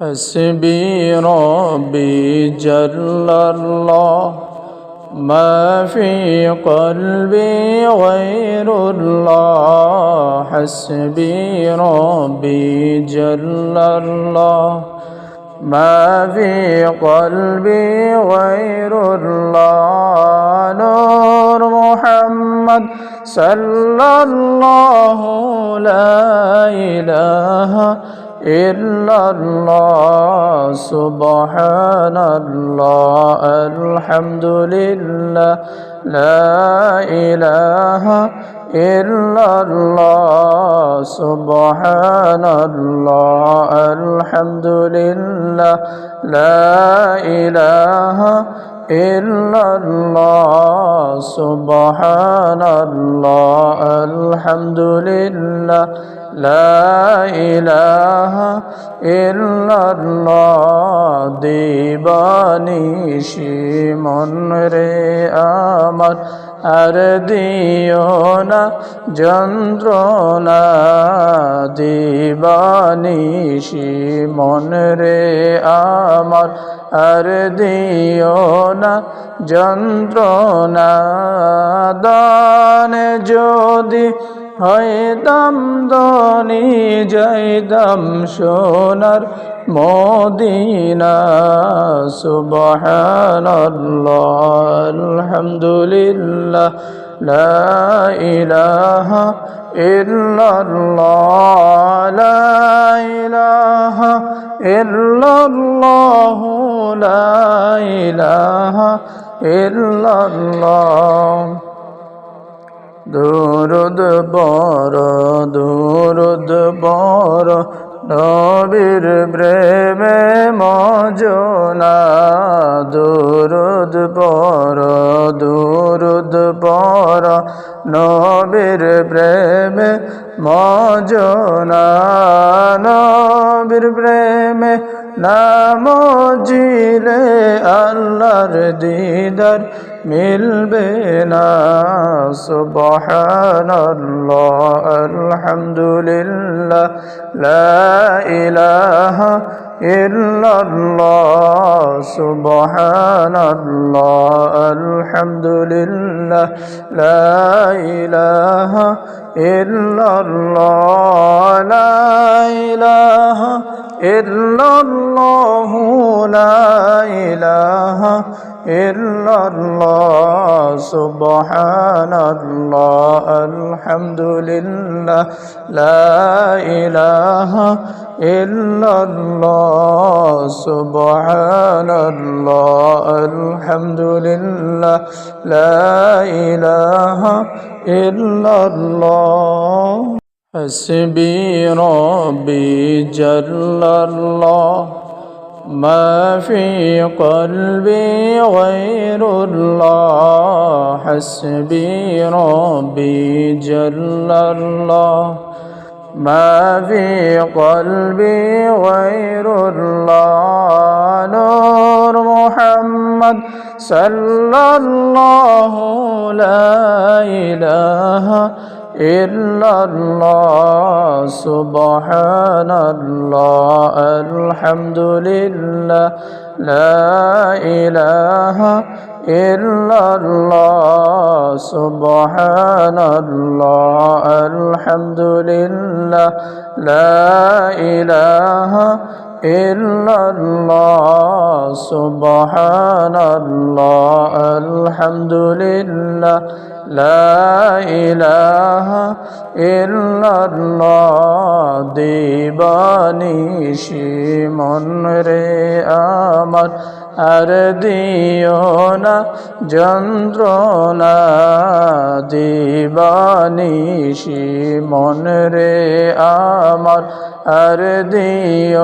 حسبي ربي جل الله ما في قلبي غير الله. حسبي ربي جل الله ما في قلبي غير الله. نور محمد صلى الله لا إله إلا الله. سبحان الله الحمد لله لا إله إلا الله. سبحان الله الحمد لله لا إله إلا الله. سبحان الله الحمد لله لا إله إلا الله. দিবানিশি মন রে আমার আর দিও না যন্ত্রণা. দিবানিশি মন রে আমার আর দিও না যন্ত্রণা. দানে যদি হইতাম ধনী যাইতাম সোনার মদিনা. সুবহানাল্লাহ আলহামদুলিল্লাহ লা ইলাহা ইল্লাল্লাহ লা ইলাহা ইল্লাল্লাহ লা ইলাহা ইল্লাল্লাহ. দুরুদ বড় দুরুদ বড় নবীর প্রেমে মজনা. দুরুদ বড় দুরুদ বড় নবীর প্রেমে মজনা. নবীর প্রেমে নাম জিলে আল্লাহর দিদার মিলবে না. সুবহানাল্লাহ আলহামদুলিল্লাহ লা ইলাহা ইল্লাল্লাহ. সুবহানাল্লাহ আলহামদুলিল্লাহ লা ইলাহা ইল্লাল্লাহ লা ইলাহা ইল্লাল্লাহ লা ইলাহা ইল্লাল্লাহ. সুবহানাল্লাহ আলহামদুলিল্লাহ লা ইলাহা ইল্লাল্লাহ. সুবহানাল্লাহ আলহামদুলিল্লাহ লা ইলাহা ইল্লাল্লাহ. حسبي ربي جل الله ما في قلبي غير الله. حسبي ربي جل الله ما في قلبي غير الله. نور محمد صلى الله لا إله إلا الله. سبحان الله الحمد لله لا إله إلا الله. سبحان الله الحمد لله لا إله إلا الله. سبحان الله الحمد لله لا إله إلا الله. দিবানিশি মন রে আমার আর দিও না যন্ত্রণা. দিবানিশি মন রে আমার আর দিও